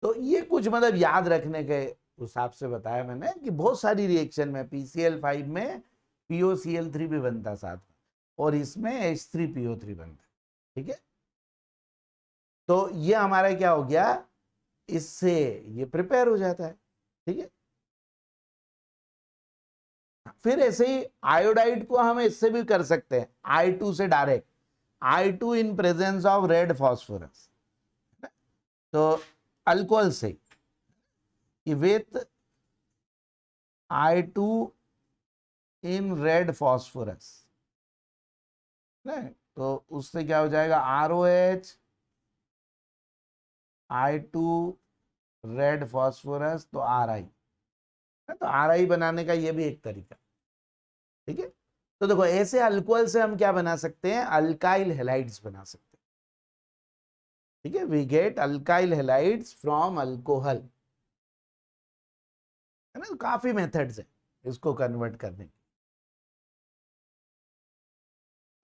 तो ये कुछ मतलब याद रखने के हिसाब से बताया मैंने कि बहुत सारी रिएक्शन में PCl5 में POCl3 भी बनता साथ में, और इसमें H3PO3 बनता। ठीक है, तो ये हमारा क्या हो गया, इससे ये प्रिपेयर हो जाता है। ठीक है, फिर ऐसे ही आयोडाइड को हम इससे भी कर सकते हैं, I2 से direct, I2 in presence of red phosphorus. तो अल्कोहल से कि with I2 in red phosphorus, तो उससे क्या हो जाएगा, ROH I2 रेड फॉस्फोरस, तो RI, तो RI बनाने का ये भी एक तरीका। ठीक है, तो देखो ऐसे अल्कोहल से हम क्या बना सकते हैं, अल्काइल हेलाइड्स बना सकते हैं। ठीक है, we get alkyl halides from alcohol, है ना। काफी मेथड्स है इसको कन्वर्ट करने की।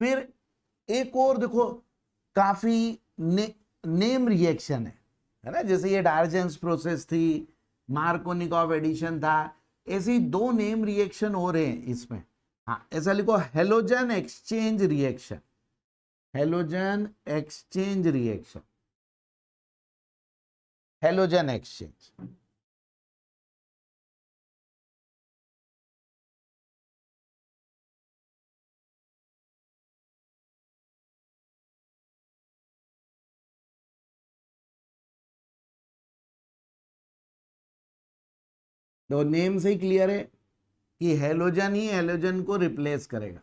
फिर एक और देखो, काफी नेम रिएक्शन है ना, जैसे ये डार्जेंस प्रोसेस थी, मार्कोनिकॉव एडिशन था, ऐसी दो नेम रिएक्शन हो रहे हैं इसमें। हाँ, ऐसा लिखो, halogen exchange reaction, halogen exchange reaction, halogen exchange. तो नेम से ही क्लियर है कि हेलोजन ही हेलोजन को रिप्लेस करेगा,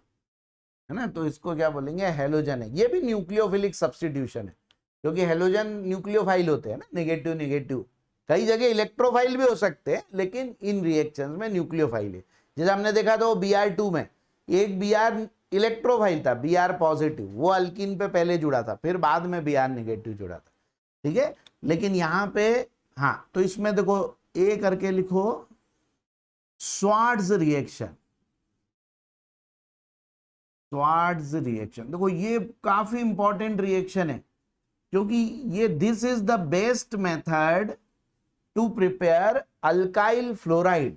है ना। तो इसको क्या बोलेंगे, हेलोजन है। ये भी न्यूक्लियोफिलिक सब्स्टिट्यूशन है, क्योंकि हेलोजन न्यूक्लियोफाइल होते हैं ना, नेगेटिव नेगेटिव। कई जगह इलेक्ट्रोफाइल भी हो सकते हैं, लेकिन इन रिएक्शंस में न्यूक्लियोफाइल है। जैसे हमने देखा था Br2 में, एक Br इलेक्ट्रोफाइल था, Br पॉजिटिव, वो अल्किन पे पहले जुड़ा था, फिर बाद में Br नेगेटिव जुड़ा था। ठीक है, लेकिन यहाँ पे, हाँ, तो इसमें देखो ए करके लिखो, स्वार्ट्ज रिएक्शन, स्वार्ट्ज रिएक्शन। देखो ये काफी इंपॉर्टेंट रिएक्शन है, क्योंकि ये this is the best method to prepare alkyl fluoride,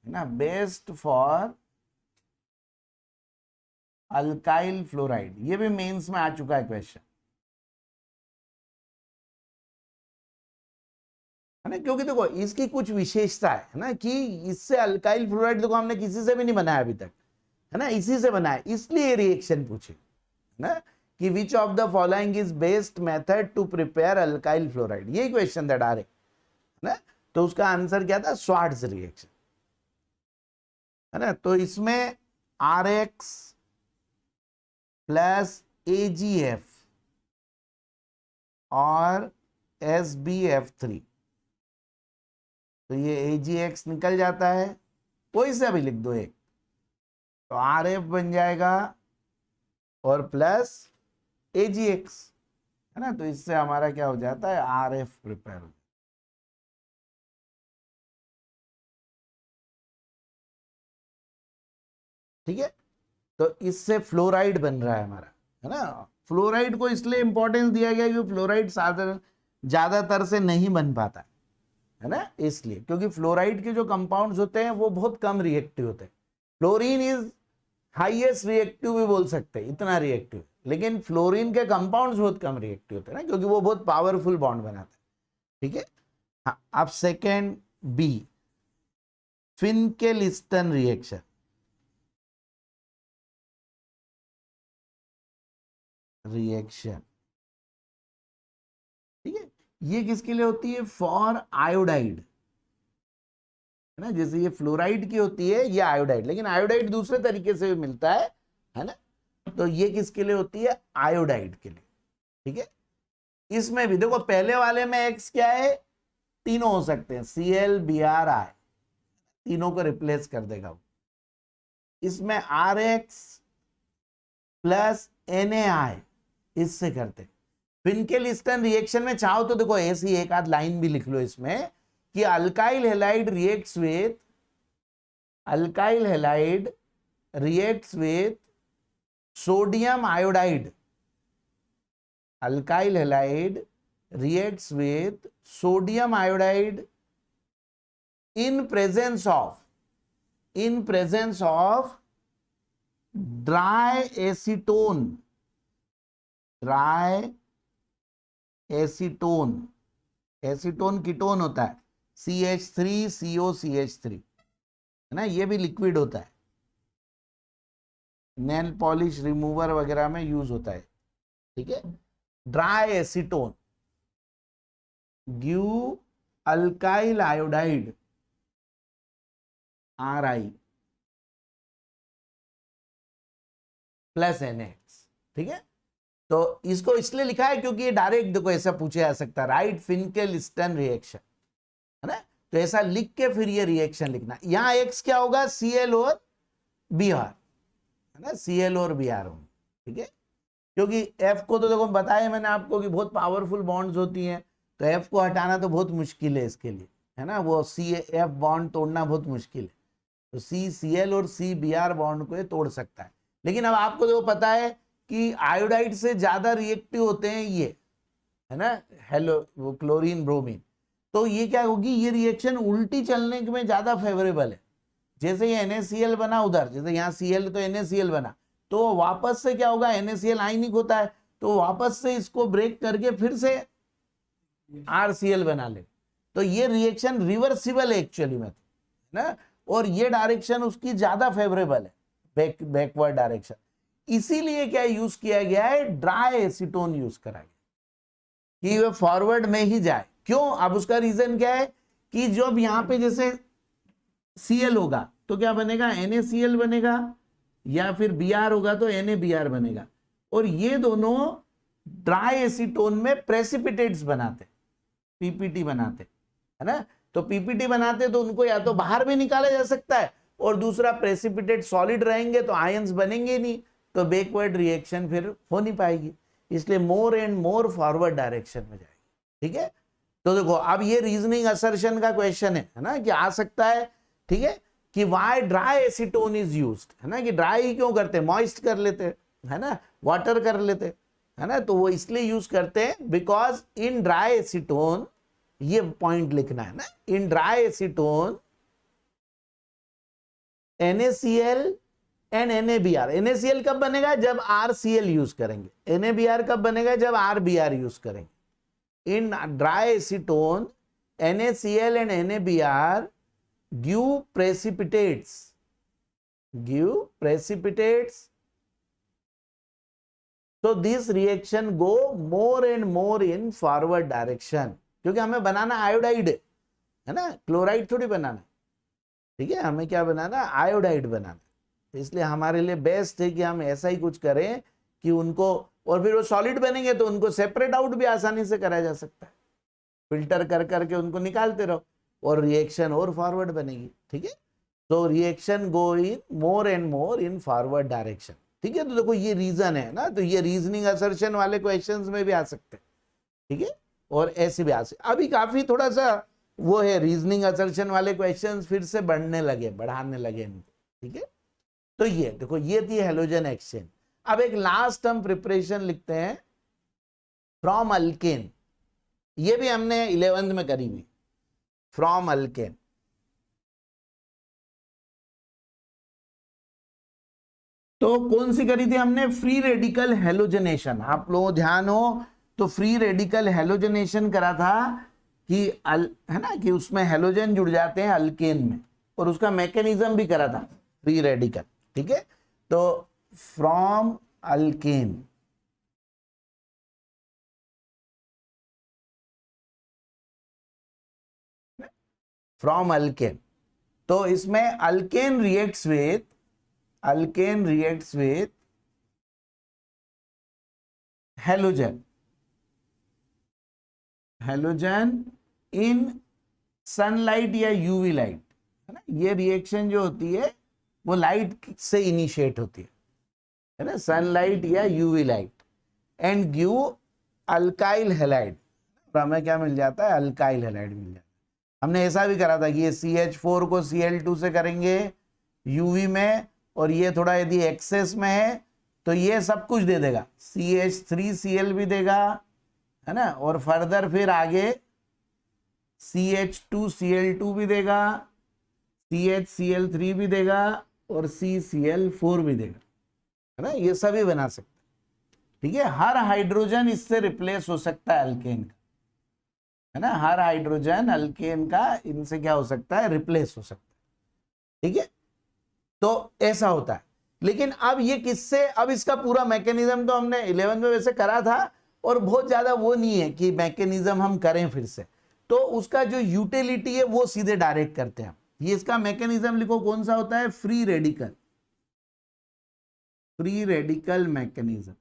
है ना, बेस्ट फॉर अल्काइल फ्लोराइड। ये भी मेंस में आ चुका है क्वेश्चन, है ना, क्योंकि देखो इसकी कुछ विशेषता है ना, कि इससे अल्काइल फ्लोराइड देखो हमने किसी से भी नहीं बनाया अभी तक, है ना, इसी से बनाया, इसलिए रिएक्शन पूछे ना, कि which of the following is best method to prepare alkyl fluoride, यही क्वेश्चन था डायरेक्ट, है ना। तो उसका आंसर क्या था, स्वार्ट्ज रिएक्शन, है ना। तो इसमें RX प्लस AgF और SbF3, तो ये AgX निकल जाता है, कोई सा भी लिख दो एक, तो RF बन जाएगा और प्लस AgX, है ना। तो इससे हमारा क्या हो जाता है, RF प्रिपेयर। ठीक है, तो इससे फ्लोराइड बन रहा है हमारा, है ना। फ्लोराइड को इसलिए इंपॉर्टेंस दिया गया क्योंकि फ्लोराइड साधारण ज्यादातर से नहीं बन पाता है ना, इसलिए, क्योंकि फ्लोराइड के जो कंपाउंड्स होते हैं वो बहुत कम रिएक्टिव होते हैं। फ्लोरीन इज हाईएस्ट रिएक्टिव भी बोल सकते हैं, इतना रिएक्टिव, लेकिन फ्लोरीन के कंपाउंड्स बहुत कम रिएक्टिव होते हैं ना, क्योंकि वो बहुत पावरफुल बॉन्ड बनाते हैं। ठीक है, हाँ, अब सेकेंड बी, फिनकेलिस्टन रिएक्शन, रिएक्शन। ठीक है, ये किसके लिए होती है, फॉर आयोडाइड, है ना। जैसे ये फ्लोराइड की होती है, ये आयोडाइड, लेकिन आयोडाइड दूसरे तरीके से भी मिलता है ना। तो ये किसके लिए होती है, आयोडाइड के लिए। ठीक है, इसमें भी देखो पहले वाले में एक्स क्या है, तीनों हो सकते हैं, ClBrI, तीनों को रिप्लेस कर देगा वो। इसमें RX प्लस NaI, इससे करते हैं। फिनकेलिस्टन रिएक्शन में चाहो तो देखो ऐसी एक आध लाइन भी लिख लो इसमें, कि alkyl halide reacts with sodium iodide. Alkyl halide reacts with sodium iodide in presence of dry acetone. Acetone ketone होता है, CH3COCH3, है ना, ये भी लिक्विड होता है, नेल पॉलिश रिमूवर वगैरह में यूज होता है. ठीक है, dry acetone give alkyl iodide Ri plus NaX. ठीक है, तो इसको इसलिए लिखा है क्योंकि ये डायरेक्ट देखो ऐसा पूछा जा सकता है, राइट फिनकेल-स्टन रिएक्शन, है ना, तो ऐसा लिख के फिर ये रिएक्शन लिखना. यहां X क्या होगा, Cl और Br, है ना, Cl और Br होंगे. ठीक है, क्योंकि F को तो देखो बताया मैंने आपको कि बहुत पावरफुल बॉन्ड्स होती हैं, तो F को हटाना तो बहुत मुश्किल है इसके लिए, है ना, वो CF बॉन्ड तोड़ना बहुत मुश्किल है. तो CCl और CBr बॉन्ड को ये तोड़ सकता है. लेकिन अब आपको देखो पता है कि आयोडाइड से ज्यादा रिएक्टिव होते हैं ये, है ना, वो क्लोरीन ब्रोमीन. तो ये क्या होगी, ये रिएक्शन उल्टी चलने में ज्यादा फेवरेबल है. जैसे ये NaCl बना उधर, जैसे यहाँ Cl तो NaCl बना, तो वापस से क्या होगा, NaCl आयनिक होता है, तो वापस से इसको ब्रेक करके फिर से RCl बना ले. तो ये रिएक्शन रिवर्सिबल है एक्चुअली में, ना, और ये डायरेक्शन उसकी ज्यादा फेवरेबल है, बैकवर्ड डायरेक्शन. इसीलिए क्या यूज किया गया है, ड्राई एसीटोन यूज करा गया कि वो फॉरवर्ड में ही जाए. क्यों, अब उसका रीजन क्या है कि जब यहां पे जैसे Cl होगा तो क्या बनेगा, NaCl बनेगा, या फिर Br होगा तो NaBr बनेगा. और ये दोनों ड्राई एसीटोन में प्रेसिपिटेट्स बनाते, PPT बनाते, है ना. तो PPT बनाते तो उनको या तो बाहर भी निकाला जा सकता है, और दूसरा प्रेसिपिटेट सॉलिड रहेंगे तो आयंस बनेंगे नहीं, तो बैकवर्ड रिएक्शन फिर हो नहीं पाएगी. इसलिए more and more forward direction में जाएगी. ठीक है, तो देखो अब ये रीजनिंग असर्शन का क्वेश्चन है ना, कि आ सकता है. ठीक है, कि why dry acetone is used, है ना, कि ड्राई क्यों करते, मॉइस्ट कर लेते, है ना, वाटर कर लेते, है ना, तो वो इसलिए यूज करते हैं बिकॉज इन ड्राई एसीटोन, ये पॉइंट लिखना है ना, in dry acetone NaCl and NaBr. NaCl कब बनेगा, जब RCl यूज करेंगे. NaBr कब बनेगा, जब RBr यूज करेंगे. In dry acetone NaCl and NaBr give precipitates. So this reaction go more and more in forward direction, क्योंकि हमें बनाना आयोडाइड है ना, क्लोराइड थोड़ी बनाना. ठीक है, हमें क्या बनाना, आयोडाइड बनाना. इसलिए हमारे लिए बेस्ट है कि हम ऐसा ही कुछ करें कि उनको, और फिर वो सॉलिड बनेंगे तो उनको सेपरेट आउट भी आसानी से करा जा सकता है, फिल्टर कर करके उनको निकालते रहो और रिएक्शन और फॉरवर्ड बनेगी. ठीक है, तो reaction go in more and more in forward direction. ठीक है, तो देखो ये रीजन है ना, तो ये रीजनिंग असर्शन वाले क्वेश्चंस में भी आ सकते हैं. ठीक है, और ऐसे भी आ सकते. अभी काफी थोड़ा सा वो है, रीजनिंग असर्शन वाले क्वेश्चंस फिर से बढ़ाने लगे इनको. ठीक है, तो ये देखो ये थी हेलोजन एक्सचेंज. अब एक लास्ट हम प्रिपरेशन लिखते हैं फ्रॉम अल्केन. ये भी हमने 11th में करी हुई, फ्रॉम अल्केन. तो कौन सी करी थी हमने, फ्री रेडिकल हेलोजनेशन. आप लोगों ध्यान हो तो फ्री रेडिकल हेलोजनेशन करा था कि है ना, कि उसमें हेलोजन जुड़ जाते हैं अल्केन में, और उसका मैकेनिज्म भी करा था फ्री रेडिकल. ठीक है, तो फ्रॉम अल्केन, फ्रॉम अल्केन, तो इसमें alkane reacts with halogen in sunlight या यूवी लाइट, है ना. ये रिएक्शन जो होती है वो लाइट से इनिशिएट होती है ना, सनलाइट या UV light, and give alkyl halide. हमें क्या मिल जाता है, अल्काइल हैलाइड मिल जाता है. हमने ऐसा भी करा था कि ये CH4 को Cl2 से करेंगे यूवी में, और ये थोड़ा यदि एक्सेस में है तो ये सब कुछ दे देगा, CH3Cl भी देगा, है ना, और फर्दर फिर आगे CH2Cl2 भी देगा, CHCl3 भी देगा, और CCl4 भी देगा, है ना, ये सभी बना सकते हैं। ठीक है, हर हाइड्रोजन इससे रिप्लेस हो सकता है अल्केन का, है ना, हर हाइड्रोजन अल्केन का इनसे क्या हो सकता है, रिप्लेस हो सकता है। ठीक है, तो ऐसा होता है। लेकिन अब ये किससे, अब इसका पूरा मैकेनिज्म तो हमने 11 में वैसे करा था, और बहुत ज्यादा वो नहीं है कि मैकेनिज्म हम करें फिर से, तो उसका जो यूटिलिटी है वो सीधे डायरेक्ट करते हैं। ये इसका मैकेनिज्म लिखो, कौन सा होता है, free radical, free radical mechanism.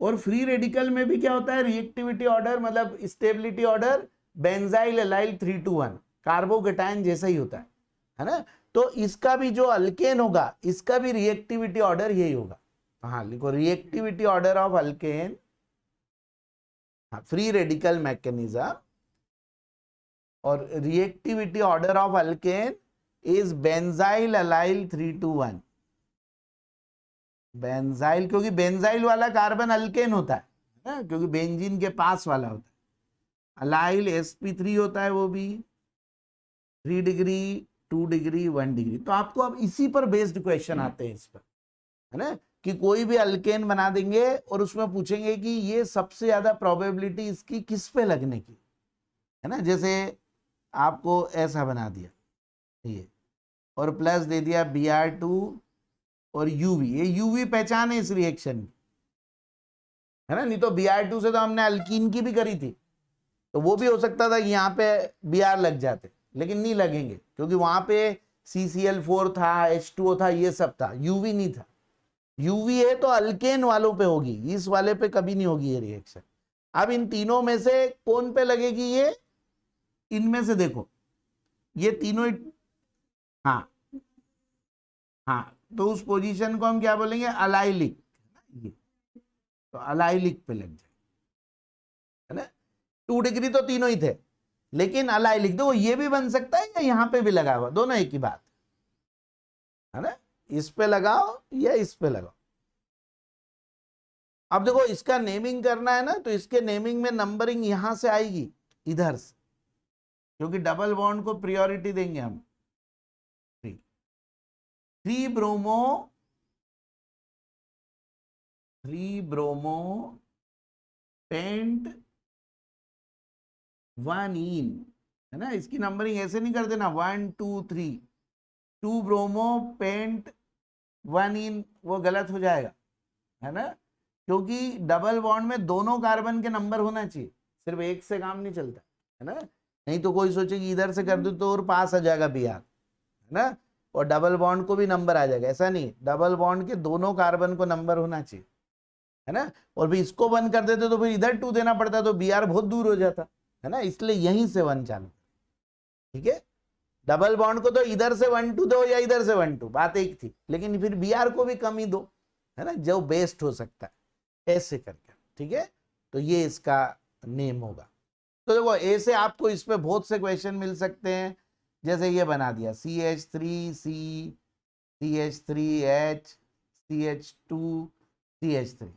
और फ्री रेडिकल में भी क्या होता है, रिएक्टिविटी ऑर्डर मतलब stability order benzyl allyl 3 to 1 carbocation जैसा ही होता है ना। तो इसका भी जो अल्केन होगा इसका भी रिएक्टिविटी ऑर्डर यही होगा। हाँ लिखो, रिएक्टिविटी ऑर्डर ऑफ अल्केन, हाँ, फ्री रेडिकल मैकेनिज्म, और reactivity order of alkane is benzyl allyl 3 to 1। Benzyl, क्योंकि बेंजाइल वाला कार्बन अल्केन होता है ना, क्योंकि बेंजीन के पास वाला होता है। अलाइल sp3 होता है, वो भी 3 डिग्री 2 डिग्री 1 डिग्री। तो आपको अब इसी पर बेस्ड क्वेश्चन आते हैं इस पर, है ना, कि कोई भी अल्केन बना देंगे और उसमें पूछेंगे कि ये सबसे ज्यादा प्रोबेबिलिटी इसकी किस पे लगने की, है ना। जैसे आपको ऐसा बना दिया ये, और प्लस दे दिया Br2 और यूवी, ये यूवी पहचान है इस रिएक्शन की, है ना। नहीं तो Br2 से तो हमने अल्कीन की भी करी थी, तो वो भी हो सकता था कि यहाँ पे Br लग जाते, लेकिन नहीं लगेंगे क्योंकि वहां पे CCl4 था, H2O था, ये सब था, यूवी नहीं था। यूवी है तो अल्केन वालों पे होगी, इस वाले पे कभी नहीं होगी ये रिएक्शन। अब इन तीनों में से कौन पे लगेगी ये, इनमें से देखो ये तीनों हाँ हाँ, तो उस पोजीशन को हम क्या बोलेंगे, अलाइलिक, ये तो अलाइलिक पे लग जाए, है ना। 2 डिग्री तो तीनों ही थे, लेकिन अलाइलिक देखो ये भी बन सकता है या यहाँ पे भी लगा हुआ, दोनों एक ही बात है ना। इस पे लगाओ या इस पे लगाओ। अब देखो इसका नेमिंग करना है ना, तो इसके नेमिंग में नंबरिंग यहां से आएगी, इधर से, क्योंकि डबल बॉन्ड को प्रायोरिटी देंगे हम। 3 ब्रोमो 3 ब्रोमो पेंट 1 इन, है ना। इसकी नंबरिंग ऐसे नहीं कर देना 1 2 3, 2 ब्रोमो पेंट 1 इन, वो गलत हो जाएगा, है ना, क्योंकि डबल बॉन्ड में दोनों कार्बन के नंबर होना चाहिए, सिर्फ एक से काम नहीं चलता, है ना। नहीं तो कोई सोचे कि इधर से कर दो तो और पास आ जाएगा Br, है ना, और डबल बॉन्ड को भी नंबर आ जाएगा, ऐसा नहीं, डबल बॉन्ड के दोनों कार्बन को नंबर होना चाहिए, है ना। और भी इसको 1 कर देते तो फिर इधर 2 देना पड़ता, तो Br बहुत दूर हो जाता, है ना, इसलिए यहीं से 1 चालू। ठीक है, डबल बॉन्ड को तो इधर से 1 2 दो या इधर से 1 2, बात एक थी, लेकिन फिर Br को भी कम ही दो, है ना, जो बेस्ट हो सकता है, ऐसे करके। ठीक है, तो ये इसका नेम होगा। तो देखो ऐसे आपको इस पे बहुत से क्वेश्चन मिल सकते हैं, जैसे ये बना दिया CH3C CH3H CH2 CH3,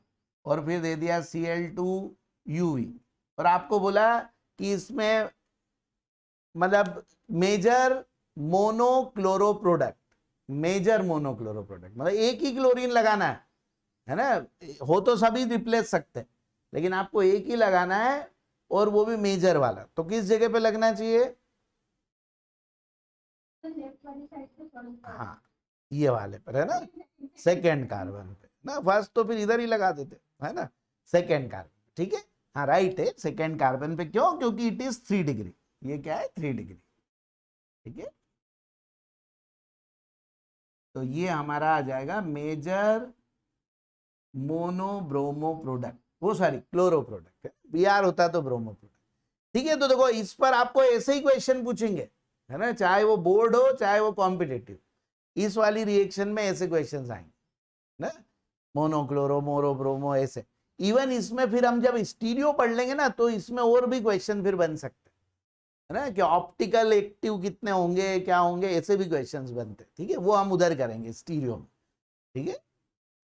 और फिर दे दिया Cl2UV, और आपको बोला कि इसमें मतलब major monochloro product, major monochloro product मतलब एक ही क्लोरीन लगाना है ना, हो तो सभी रिप्लेस सकते हैं, लेकिन आपको एक ही लगाना है, और वो भी मेजर वाला। तो किस जगह पे लगना चाहिए, हाँ ये वाले पर, है ना, सेकेंड कार्बन पे ना, फर्स्ट तो फिर इधर ही लगा देते, है ना, सेकेंड कार्बन। ठीक है, हाँ राइट है, सेकेंड कार्बन पे, क्यों, क्योंकि इट इज 3 डिग्री, ये क्या है 3 डिग्री। ठीक है, तो ये हमारा आ जाएगा मेजर मोनोब्रोमो प्रोडक्ट, वो सॉरी क्लोरो प्रोडक्ट है, Br होता तो ब्रोमो प्रोडक्ट। ठीक है, तो देखो इस पर आपको ऐसे ही क्वेश्चन पूछेंगे, है ना, चाहे वो बोर्ड हो चाहे वो कॉम्पिटेटिव, इस वाली रिएक्शन में ऐसे क्वेश्चंस आएंगे ना, मोनोक्लोरो मोरोब्रोमो ऐसे। इवन इसमें फिर हम जब स्टीरियो पढ़ लेंगे ना, तो इसमें और भी क्वेश्चन फिर बन सकते है ना, कि ऑप्टिकल एक्टिव कितने होंगे, क्या होंगे, ऐसे भी क्वेश्चंस बनते हैं, ठीक है, वो हम उधर करेंगे स्टीरियो में, ठीक है।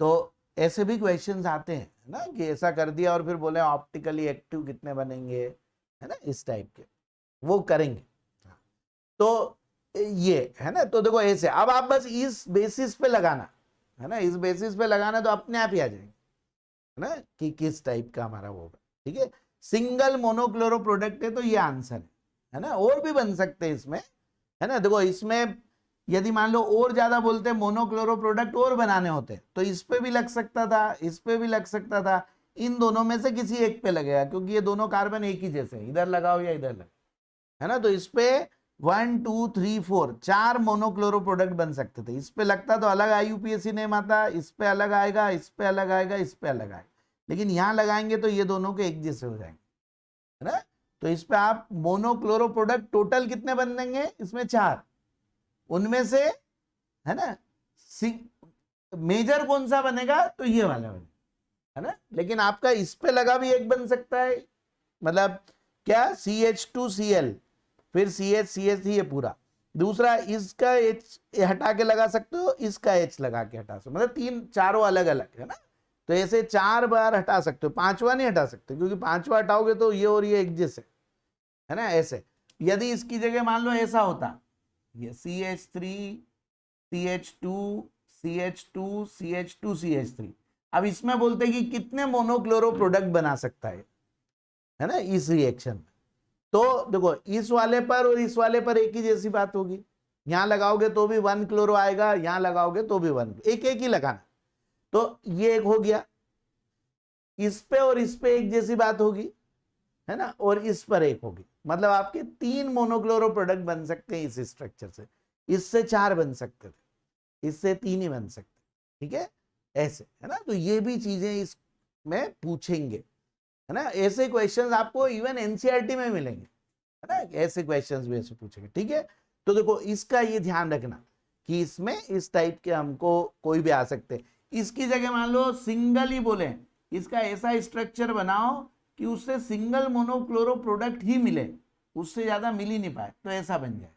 तो ऐसे भी क्वेश्चंस आते हैं ना, कि ऐसा कर दिया और फिर बोले ऑप्टिकली एक्टिव कितने बनेंगे, है ना, इस टाइप के, वो करेंगे। तो ये है ना, तो देखो ऐसे, अब आप बस इस बेसिस पे लगाना, है ना, इस बेसिस पे लगाना तो अपने आप ही आ जाएंगे, है ना, कि किस टाइप का हमारा वो होगा, ठीक है। सिंगल मोनोक्लोरो प्रोडक्ट है तो ये आंसर है ना, और भी बन सकते हैं इसमें, है ना। देखो इसमें यदि मान लो और ज्यादा बोलते मोनोक्लोरो प्रोडक्ट और बनाने होते तो इस पे भी लग सकता था, इस पे भी लग सकता था, इन दोनों में से किसी एक पे लगेगा, क्योंकि ये दोनों कार्बन एक ही जैसे, इधर लगाओ या इधर लगाओ, है ना। तो इस पे 1 2 3 4 4 मोनोक्लोरो प्रोडक्ट बन सकते थे, इस पे लगता तो अलग IUPAC नेम आता, इस पे अलग आएगा, इस पे अलग आएगा, इस पे अलग आएगा, लेकिन यहां लगाएंगे तो ये दोनों के एक जैसे हो जाएंगे, है ना। तो इस पे आप मोनोक्लोरो प्रोडक्ट टोटल कितने बन देंगे, इसमें 4, उनमें से, है ना, मेजर कौन सा बनेगा, तो ये वाला बनेगा, है ना। लेकिन आपका इस पे लगा भी एक बन सकता है, मतलब क्या, CH2Cl, फिर CH ये पूरा, दूसरा इसका H हटा के लगा सकते हो, इसका H लगा के हटा सकते हो, मतलब 3 4 अलग अलग, है ना। तो ऐसे 4 बार हटा सकते हो, 5वां नहीं हटा सकते, क्योंकि 5वां हटाओगे तो ये और ये एक जैसे, है ना। ऐसे यदि इसकी जगह मान लो ऐसा होता, ये CH3 CH2 CH2 CH2 CH3, अब इसमें बोलते हैं कि कितने मोनोक्लोरो प्रोडक्ट बना सकता है ना, इस रिएक्शन में। तो देखो इस वाले पर और इस वाले पर एक ही जैसी बात होगी, यहां लगाओगे तो भी 1 क्लोरो आएगा, यहां लगाओगे तो भी 1, एक एक ही लगाना। तो ये एक हो गया, इस पे और इस पे एक जैसी बात होगी, है ना, और इस पर एक होगी, मतलब आपके 3 मोनोक्लोरो प्रोडक्ट बन सकते हैं इस स्ट्रक्चर से, इससे 4 बन सकते थे, इससे 3 ही बन सकते, ठीक है, ऐसे, है ना। तो ये भी चीजें इसमें पूछेंगे, है ना, ऐसे क्वेश्चंस आपको इवन एनसीईआरटी में मिलेंगे, है ना, ऐसे क्वेश्चंस भी ऐसे पूछेंगे, ठीक है। तो देखो इसका ये ध्यान रखना कि इसमें इस टाइप के हमको कोई भी आ सकते, इसकी जगह मान लो सिंगल ही बोले, इसका ऐसा स्ट्रक्चर बनाओ कि उससे सिंगल मोनोक्लोरो प्रोडक्ट ही मिले, उससे ज्यादा मिल ही नहीं पाए, तो ऐसा बन जाए।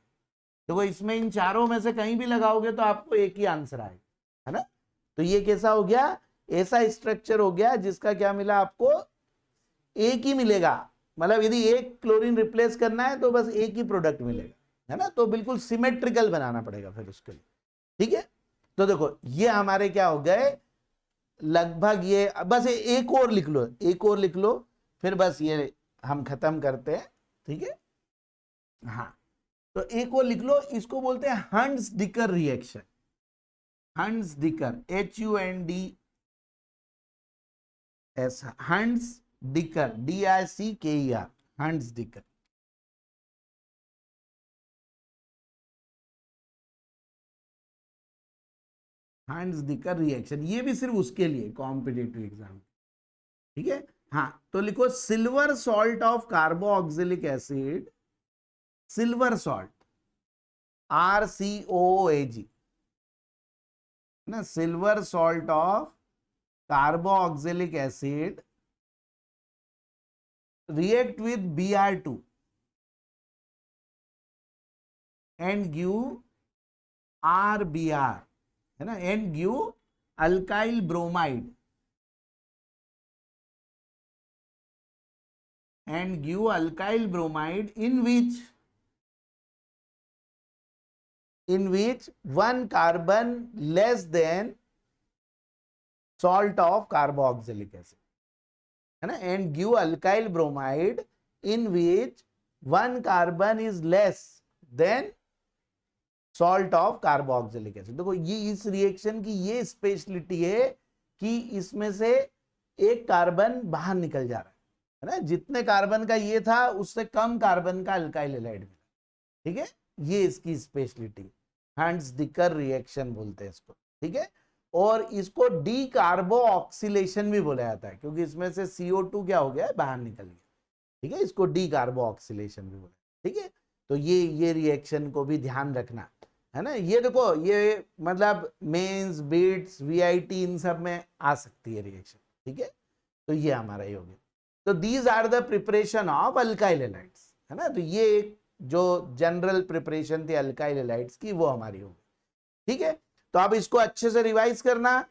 देखो इसमें इन चारों में से कहीं भी लगाओगे तो आपको एक ही आंसर आएगा, है ना। तो ये कैसा हो गया, ऐसा स्ट्रक्चर हो गया जिसका क्या मिला आपको, एक ही मिलेगा, मतलब यदि एक क्लोरीन रिप्लेस करना है तो बस एक ही प्रोडक्ट मिलेगा, है ना। तो बिल्कुल सिमेट्रिकल बनाना पड़ेगा फिर उसके लिए, ठीक है। तो देखो ये हमारे क्या हो गए लगभग, ये बस एक और लिख लो, एक और लिख लो, फिर बस ये हम खत्म करते हैं, ठीक है। हाँ, तो एक और लिख लो, इसको बोलते हैं Hunsdiecker reaction, Hunsdiecker, HUNDS, Hunsdiecker, DICKER, Hunsdiecker. Hunsdiecker reaction, ये भी सिर्फ उसके लिए कॉम्पिटिटिव एग्जाम, ठीक है। हाँ, तो लिखो silver salt of carboxylic acid, silver salt, RCOOAG, ना, silver salt of carboxylic acid react with Br2 and give RBr, है ना, and give alkyl bromide, and give alkyl bromide in which one carbon less than salt of carboxylic acid, है ना, and give alkyl bromide in which one carbon is less than salt of carboxylic acid. देखो ये इस रिएक्शन की ये स्पेशलिटी है कि इसमें से एक कार्बन बाहर निकल जा रहा है ना, जितने कार्बन का ये था उससे कम कार्बन का अल्काइल हैलाइड मिला, ठीक है, ये इसकी स्पेशलिटी, हंट्स डिकर रिएक्शन बोलते हैं इसको, ठीक है। और इसको डी कार्बो ऑक्सीलेशन भी बोला जाता है, क्योंकि इसमें से CO2 क्या हो गया, बाहर निकल गया, ठीक है, इसको डी कार्बो ऑक्सीलेशन भी बोला, ठीक है। तो ये रिएक्शन को भी ध्यान रखना, है ना। ये देखो ये मतलब मेंस, बिट्स, VIT इन सब में आ सकती है रिएक्शन, ठीक है। तो ये हमारा ये हो गया। तो these are the preparation of alkyl halides, है ना। तो ये एक जो जनरल प्रिपरेशन थी अल्काइल हैलाइड्स की वो हमारी होगी। ठीक है, तो आप इसको अच्छे से रिवाइज करना।